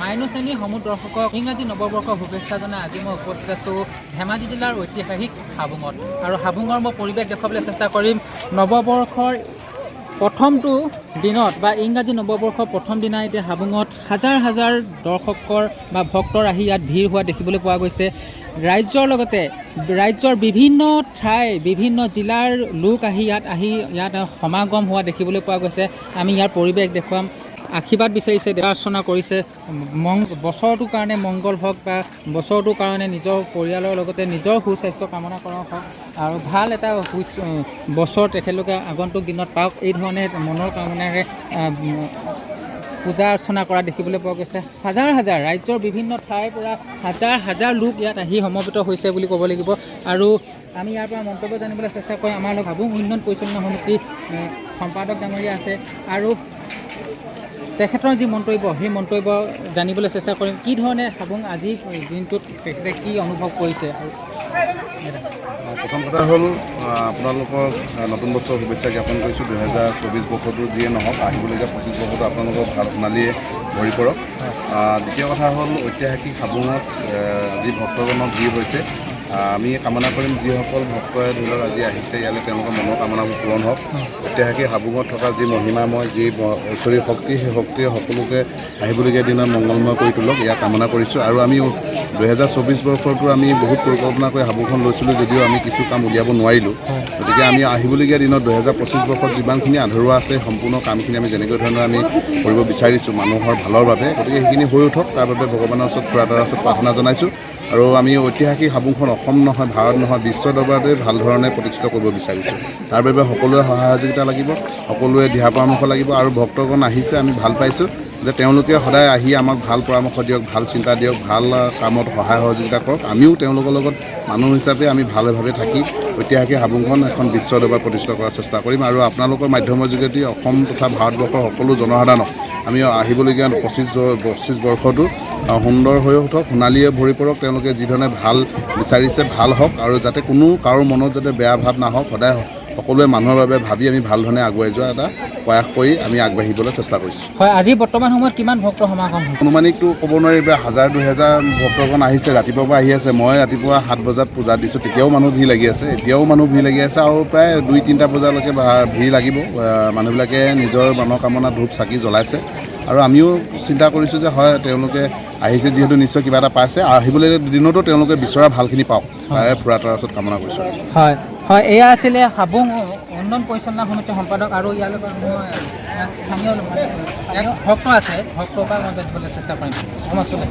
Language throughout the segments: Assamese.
মাইনু শ্ৰেণী সমূহ দৰ্শকক ইংৰাজী নৱবৰ্ষৰ শুভেচ্ছা জনাই আজি মই উপস্থিত আছোঁ ধেমাজি জিলাৰ ঐতিহাসিক হাবুঙত। আৰু হাবুঙৰ মই পৰিৱেশ দেখুৱাবলৈ চেষ্টা কৰিম। নৱবৰ্ষৰ প্ৰথমটো দিনত বা ইংৰাজী নৱবৰ্ষৰ প্ৰথম দিনা এতিয়া হাবুঙত হাজাৰ হাজাৰ দৰ্শকৰ বা ভক্তৰ আহি ইয়াত ভিৰ হোৱা দেখিবলৈ পোৱা গৈছে। ৰাজ্যৰ লগতে ৰাজ্যৰ বিভিন্ন ঠাই বিভিন্ন জিলাৰ লোক আহি ইয়াত সমাগম হোৱা দেখিবলৈ পোৱা গৈছে। আমি ইয়াৰ পৰিৱেশ দেখুৱাম। আশীৰ্বাদ বিচাৰিছে, দেৱা অৰ্চনা কৰিছে, বছৰটোৰ কাৰণে মংগল হওক বা বছৰটোৰ কাৰণে নিজৰ পৰিয়ালৰ লগতে নিজৰ সুস্বাস্থ্য কামনা কৰা হওক আৰু ভাল এটা বছৰ তেখেতলোকে আগন্তুক দিনত পাওক, এই ধৰণে মনৰ কামনাৰে পূজা অৰ্চনা কৰা দেখিবলৈ পোৱা গৈছে। হাজাৰ হাজাৰ ৰাজ্যৰ বিভিন্ন ঠাইৰ পৰা হাজাৰ হাজাৰ লোক ইয়াত আহি সমবেত হৈছে বুলি ক'ব লাগিব। আৰু আমি ইয়াৰ পৰা মন্তব্য জানিবলৈ চেষ্টা কৰিম। আমাৰ লগত হাবুং উন্নয়ন পৰিচালনা সমিতিৰ সম্পাদক ডাঙৰীয়া আছে আৰু তেখেতৰ যি মন্তব্য সেই মন্তব্য জানিবলৈ চেষ্টা কৰিম। কি ধৰণে হাবুং আজিৰ দিনটোত তেখেতে কি অনুভৱ কৰিছে। প্ৰথম কথা হ'ল আপোনালোকক নতুন বছৰ শুভেচ্ছা জ্ঞাপন কৰিছোঁ। 2024 বৰ্ষটো যিয়ে নহওক, আহিবলগীয়া 25 বৰ্ষটো আপোনালোকৰ ভাল সোণালীয়ে ভৰি পৰক। দ্বিতীয় কথা হ'ল ঐতিহাসিক হাবুঙত যি ভক্তজনক ভিৰ হৈছে, আমি কামনা কৰিম যিসকল ভক্তই ধৰি লওক আজি আহিছে ইয়ালৈ তেওঁলোকৰ মনৰ কামনাবোৰ পূৰণ হওক। ঐতিহাসিক হাবুঙত থকা যি মহিমাময় যি ঐশ্বৰিক শক্তি, সেই শক্তিয়ে সকলোকে আহিবলগীয়া দিনত মংগলময় কৰি তোলক, ইয়াক কামনা কৰিছোঁ। আৰু আমি 2024 বৰ্ষটো আমি বহুত পৰিকল্পনা কৰি হাবুংখন লৈছিলোঁ, যদিও আমি কিছু কাম উলিয়াব নোৱাৰিলোঁ। গতিকে আমি আহিবলগীয়া দিনত 2025 বৰ্ষত যিমানখিনি আধৰুৱা আছে সম্পূৰ্ণ কামখিনি আমি যেনেকৈ ধৰণৰ আমি কৰিব বিচাৰিছোঁ মানুহৰ ভালৰ বাবে, গতিকে সেইখিনি হৈ উঠক, তাৰ বাবে ভগৱানৰ ওচৰত খুৰাতাৰ ওচৰত প্ৰাৰ্থনা জনাইছোঁ। আৰু আমি ঐতিহাসিক হাবুংখন অসম নহয়, ভাৰত নহয়, বিশ্ব দৰবাৰতে ভাল ধৰণে প্ৰতিষ্ঠিত কৰিব বিচাৰিছোঁ। তাৰ বাবে সকলোৱে সহায় সহযোগিতা লাগিব, সকলোৱে দিহা পৰামৰ্শ লাগিব। আৰু ভক্তগণ আহিছে, আমি ভাল পাইছোঁ যে তেওঁলোকে সদায় আহি আমাক ভাল পৰামৰ্শ দিয়ক, ভাল চিন্তা দিয়ক, ভাল কামত সহায় সহযোগিতা কৰক। আমিও তেওঁলোকৰ লগত মানুহ হিচাপে আমি ভালভাৱে থাকি ঐতিহাসিক হাবুংখন এখন বিশ্ব দৰবাৰ প্ৰতিষ্ঠা কৰাৰ চেষ্টা কৰিম। আৰু আপোনালোকৰ মাধ্যমৰ যোগেদি অসম তথা ভাৰতবৰ্ষৰ সকলো জনসাধাৰণক আমি আহিবলগীয়া 25 বৰ্ষটো সুন্দৰ হৈ উঠক, সোণালীয়ে ভৰি পৰক, তেওঁলোকে যিধৰণে ভাল বিচাৰিছে ভাল হওক, আৰু যাতে কোনো কাৰো মনত যাতে বেয়া ভাৱ নাহওক, সদায় সকলোৱে মানুহৰ বাবে ভাবি আমি ভাল ধৰণে আগুৱাই যোৱা এটা প্ৰয়াস কৰি আমি আগবাঢ়িবলৈ চেষ্টা কৰিছোঁ। হয়, আজি বৰ্তমান সময়ত কিমান ভক্ত সমাগম হৈছে? অনুমানিকটো ক'ব নোৱাৰি, 1000-2000 ভক্তগণ আহিছে, ৰাতিপুৱাৰ পৰা আহি আছে। মই ৰাতিপুৱা 7 বজাত পূজা দিছোঁ, তেতিয়াও মানুহ ভিৰ লাগি আছে, এতিয়াও মানুহ ভিৰ লাগি আছে, আৰু প্ৰায় 2-3টা বজালৈকে ভিৰ লাগিব। মানুহবিলাকে নিজৰ মনৰ কামনা ধূপ চাকি জ্বলাইছে। আৰু আমিও চিন্তা কৰিছোঁ যে হয়, তেওঁলোকে আহিছে যিহেতু নিশ্চয় কিবা এটা পাইছে, আহিবলৈ দিনতো তেওঁলোকে বিচৰা ভালখিনি পাওক, তাৰে খুৰাতাৰ ওচৰত কামনা কৰিছোঁ। হয় হয়, এয়া আছিলে হাবুং উন্নয়ন পৰিচালনা সমিতিৰ সম্পাদক। আৰু ইয়াৰ লগত মই স্থানীয় ভক্ত আছে, ভক্তৰ পৰা মই জানিবলৈ চেষ্টা কৰিম। আচলতে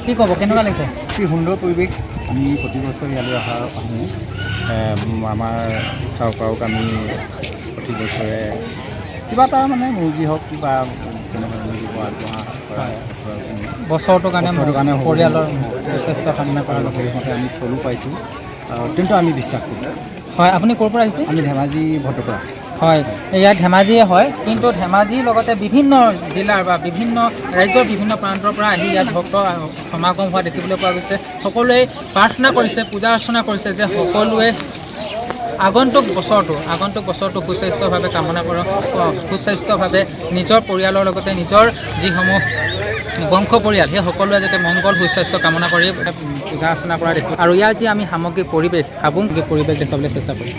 কি ক'ব, কেনেকুৱা লাগিছে? অতি সুন্দৰ পৰিৱেশ। আমি প্ৰতি বছৰ ইয়ালৈ আহোঁ। আমাৰ চৰকাৰক আমি প্ৰতি বছৰে কিবা এটা মানে মুৰ্গী হওক কিবা বছৰটোৰ কাৰণে পৰিয়ালৰ যথেষ্ট কামনা কৰাৰ লগতে আমি ফলো পাইছোঁ। অত্যন্ত আমি বিশ্বাস কৰোঁ। হয়, আপুনি ক'ৰ পৰা আহিছে? আমি ধেমাজি ভট্টপৰা। হয়, ইয়াত ধেমাজিয়ে হয়, কিন্তু ধেমাজিৰ লগতে বিভিন্ন জিলাৰ বা বিভিন্ন ৰাজ্যৰ বিভিন্ন প্ৰান্তৰ পৰা আহি ইয়াত ভক্ত সমাগম হোৱা দেখিবলৈ পোৱা গৈছে। সকলোৱে প্ৰাৰ্থনা কৰিছে, পূজা অৰ্চনা কৰিছে যে সকলোৱে আগন্তুক বছৰটো সুস্বাস্থ্যভাৱে কামনা কৰক, সুস্বাস্থ্যভাৱে নিজৰ পৰিয়ালৰ লগতে নিজৰ যিসমূহ বংশ পৰিয়াল সেই সকলোৱে যাতে মংগল সুস্বাস্থ্য কামনা কৰি পূজা অৰ্চনা কৰা দেখোঁ। আৰু ইয়াৰ যি আমি সামগ্ৰিক পৰিৱেশ, হাবুং পৰিৱেশ দেখুৱাবলৈ চেষ্টা কৰিম।